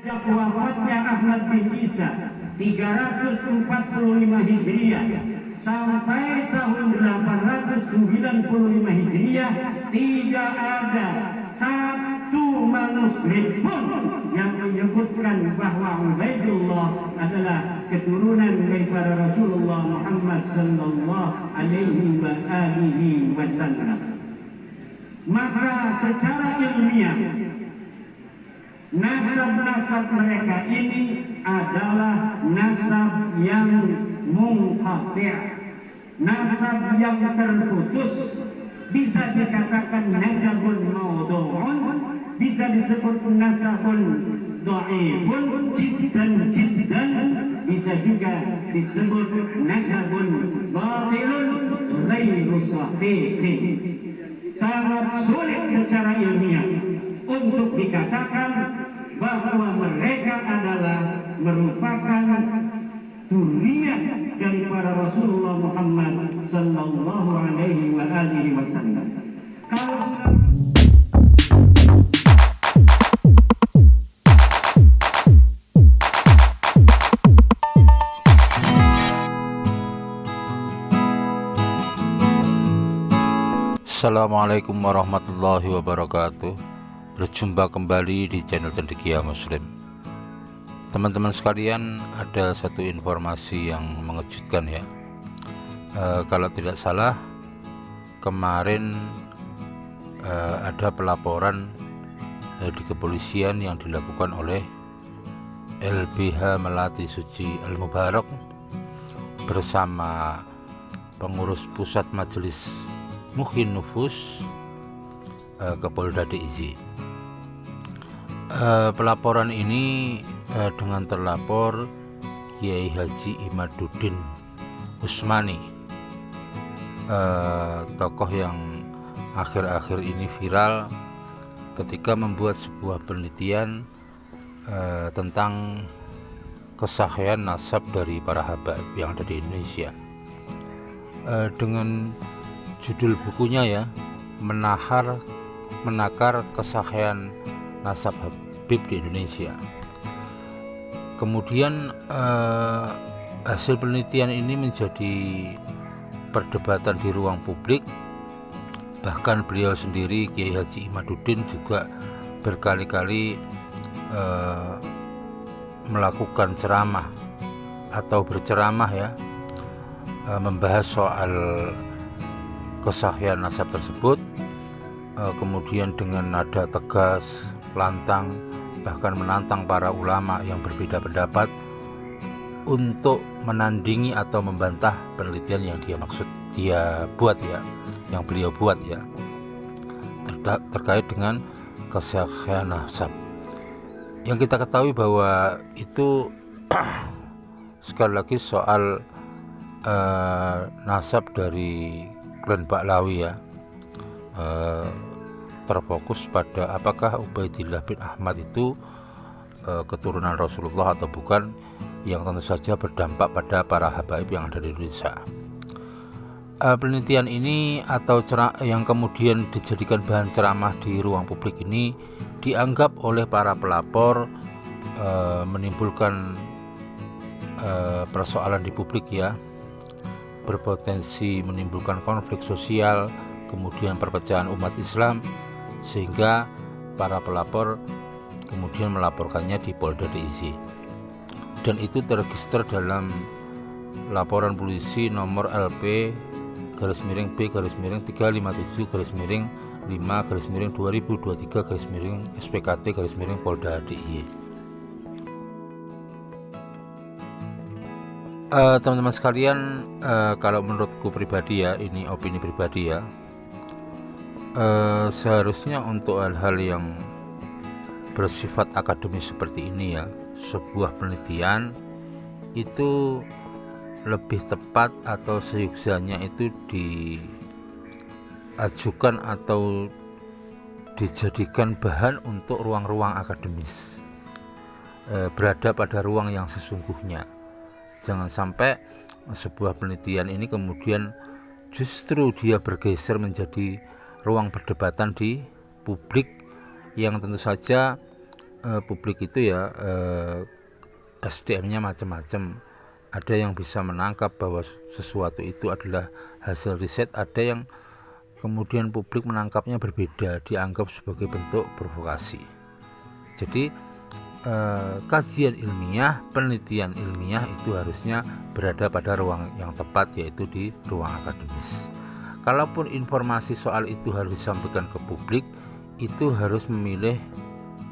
Sejak wafatnya Ahmad bin Isa 345 Hijriah sampai tahun 895 Hijriah tidak ada satu muslim pun yang menyebutkan bahwa Ubaidullah adalah keturunan daripada Rasulullah Muhammad sallallahu alaihi wasallam. Maka secara ilmiah nasab-nasab mereka ini adalah nasab yang munqati', nasab yang terputus. Bisa dikatakan nasabun maudhu'un, bisa disebut nasabun dha'ifun jiddan, bisa juga disebut nasabun batilun ghairu sahihin. Sangat sulit secara ilmiah untuk dikatakan bahwa mereka adalah merupakan zuriyah dari para Rasulullah Muhammad sallallahu alaihi wasallam. Assalamualaikum warahmatullahi wabarakatuh. Berjumpa kembali di channel Cendekia Muslim. Teman-teman sekalian, ada satu informasi yang mengejutkan ya. Kalau tidak salah, kemarin ada pelaporan di kepolisian yang dilakukan oleh LBH Melati Suci Al-Mubarak bersama pengurus pusat Majelis Muhin Nufus ke Polda DIY. Pelaporan ini dengan terlapor Kiai Haji Imaduddin Usmani, tokoh yang akhir-akhir ini viral ketika membuat sebuah penelitian tentang kesahihan nasab dari para habaib yang ada di Indonesia. Dengan judul bukunya ya, menakar kesahihan nasab habib di Indonesia. Kemudian hasil penelitian ini menjadi perdebatan di ruang publik. Bahkan beliau sendiri, Kiai Haji Imaduddin, juga berkali-kali melakukan ceramah atau berceramah ya, membahas soal kesahihan nasab tersebut, kemudian dengan nada tegas, lantang, bahkan menantang para ulama yang berbeda pendapat untuk menandingi atau membantah penelitian yang beliau buat ya, terkait dengan kesahihan nasab. Yang kita ketahui bahwa itu sekali lagi soal nasab dari klan Baklawi ya, terfokus pada apakah Ubaidillah bin Ahmad itu keturunan Rasulullah atau bukan, yang tentu saja berdampak pada para habaib yang ada di Indonesia. Penelitian ini atau yang kemudian dijadikan bahan ceramah di ruang publik ini dianggap oleh para pelapor menimbulkan persoalan di publik ya, berpotensi menimbulkan konflik sosial, kemudian perpecahan umat Islam, sehingga para pelapor kemudian melaporkannya di Polda DIY. Dan itu terregister dalam laporan polisi nomor LP-B-3-5-2023-SPKT-Polda DIY. Teman-teman sekalian, kalau menurutku pribadi ya, ini opini pribadi ya, seharusnya untuk hal-hal yang bersifat akademis seperti ini ya, sebuah penelitian itu lebih tepat atau seyuksanya itu diajukan atau dijadikan bahan untuk ruang-ruang akademis, berada pada ruang yang sesungguhnya. Jangan sampai sebuah penelitian ini kemudian justru dia bergeser menjadi ruang perdebatan di publik yang tentu saja publik itu ya SDM-nya macam-macam. Ada yang bisa menangkap bahwa sesuatu itu adalah hasil riset, ada yang kemudian publik menangkapnya berbeda, dianggap sebagai bentuk provokasi. Jadi kajian ilmiah, penelitian ilmiah itu harusnya berada pada ruang yang tepat, yaitu di ruang akademis. Kalaupun informasi soal itu harus disampaikan ke publik, itu harus memilih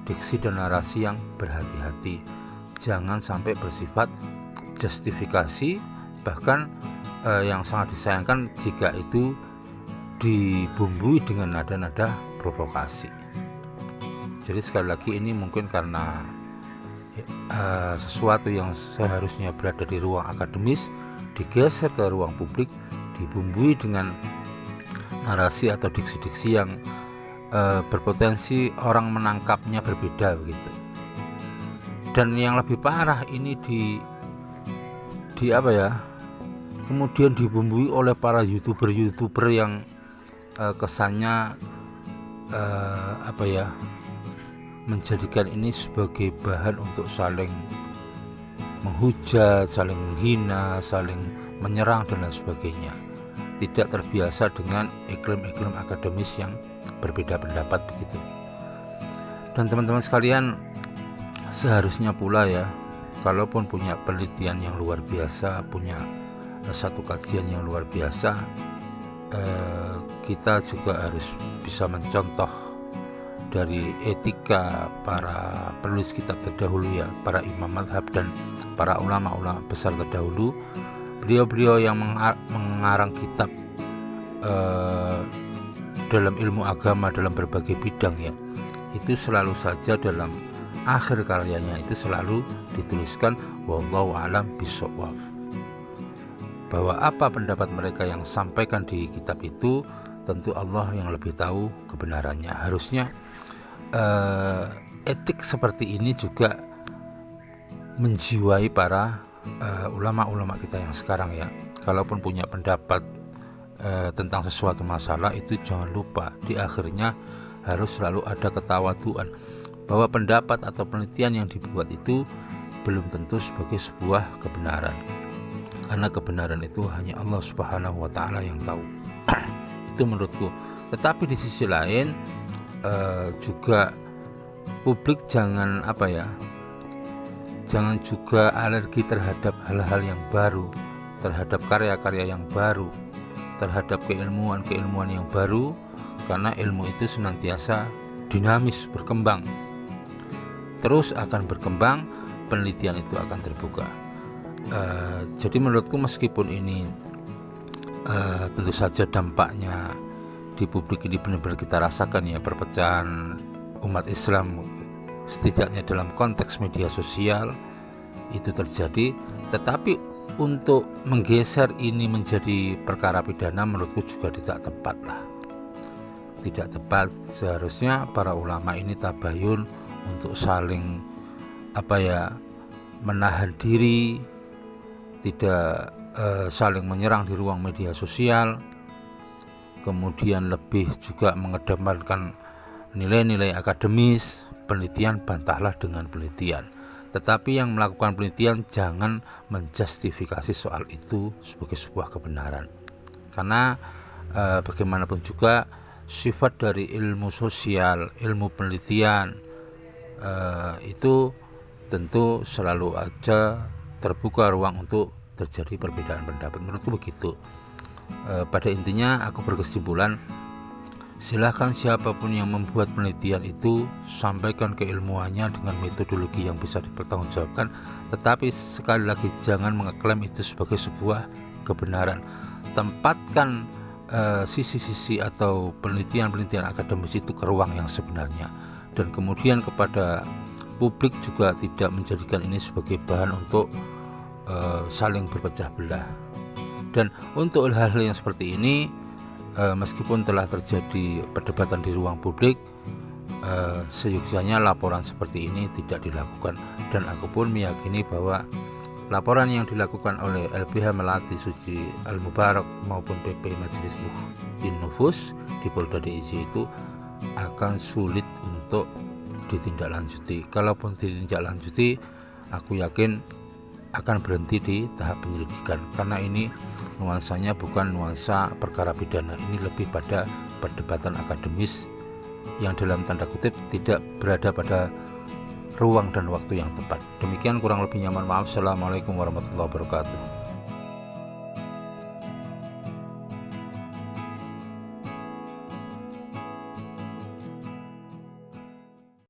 diksi dan narasi yang berhati-hati. Jangan sampai bersifat justifikasi, bahkan yang sangat disayangkan jika itu dibumbui dengan nada-nada provokasi. Jadi sekali lagi ini mungkin karena sesuatu yang seharusnya berada di ruang akademis digeser ke ruang publik, dibumbui dengan narasi atau diksi-diksi yang berpotensi orang menangkapnya berbeda begitu. Dan yang lebih parah ini kemudian dibumbui oleh para youtuber yang kesannya menjadikan ini sebagai bahan untuk saling menghujat, saling menghina, saling menyerang dan lain sebagainya. Tidak terbiasa dengan iklim-iklim akademis yang berbeda pendapat begitu. Dan teman-teman sekalian, seharusnya pula ya, kalaupun punya penelitian yang luar biasa, punya satu kajian yang luar biasa, kita juga harus bisa mencontoh dari etika para penulis kitab terdahulu ya, para imam madhab dan para ulama-ulama besar terdahulu. Beliau-beliau yang mengarang kitab dalam ilmu agama dalam berbagai bidang ya, itu selalu saja dalam akhir karyanya itu selalu dituliskan wallahu a'lam bishawab, bahwa apa pendapat mereka yang sampaikan di kitab itu tentu Allah yang lebih tahu kebenarannya. Harusnya etik seperti ini juga menjiwai para ulama-ulama kita yang sekarang ya. Kalaupun punya pendapat tentang sesuatu masalah, itu jangan lupa di akhirnya harus selalu ada ketawaduan, bahwa pendapat atau penelitian yang dibuat itu belum tentu sebagai sebuah kebenaran, karena kebenaran itu hanya Allah Subhanahu wa Ta'ala yang tahu. Itu menurutku. Tetapi di sisi lain juga publik jangan juga alergi terhadap hal-hal yang baru, terhadap karya-karya yang baru, terhadap keilmuan yang baru, karena ilmu itu senantiasa dinamis, berkembang, terus akan berkembang, penelitian itu akan terbuka. Jadi menurutku meskipun ini tentu saja dampaknya di publik ini benar-benar kita rasakan ya, perpecahan umat Islam setidaknya dalam konteks media sosial itu terjadi, tetapi untuk menggeser ini menjadi perkara pidana menurutku juga tidak tepat lah. Tidak tepat. Seharusnya para ulama ini tabayun untuk saling menahan diri, tidak saling menyerang di ruang media sosial, kemudian lebih juga mengedepankan nilai-nilai akademis. Penelitian bantahlah dengan penelitian, tetapi yang melakukan penelitian jangan menjustifikasi soal itu sebagai sebuah kebenaran, karena bagaimanapun juga sifat dari ilmu sosial, ilmu penelitian itu tentu selalu aja terbuka ruang untuk terjadi perbedaan pendapat. Menurutku begitu. Pada intinya aku berkesimpulan, silahkan siapapun yang membuat penelitian itu sampaikan keilmuannya dengan metodologi yang bisa dipertanggungjawabkan, tetapi sekali lagi jangan mengeklaim itu sebagai sebuah kebenaran. Tempatkan sisi-sisi atau penelitian-penelitian akademis itu ke ruang yang sebenarnya, dan kemudian kepada publik juga tidak menjadikan ini sebagai bahan untuk saling berpecah belah. Dan untuk hal-hal yang seperti ini, meskipun telah terjadi perdebatan di ruang publik, seyogyanya laporan seperti ini tidak dilakukan. Dan aku pun meyakini bahwa laporan yang dilakukan oleh LBH Melati Suci Al-Mubarak maupun PP Majelis Mukhtin Nufus di Polda DIY itu akan sulit untuk ditindaklanjuti. Kalaupun ditindaklanjuti, aku yakin akan berhenti di tahap penyelidikan, karena ini nuansanya bukan nuansa perkara pidana, ini lebih pada perdebatan akademis yang dalam tanda kutip tidak berada pada ruang dan waktu yang tepat. Demikian kurang lebihnya, mohon maaf. Assalamualaikum warahmatullahi wabarakatuh.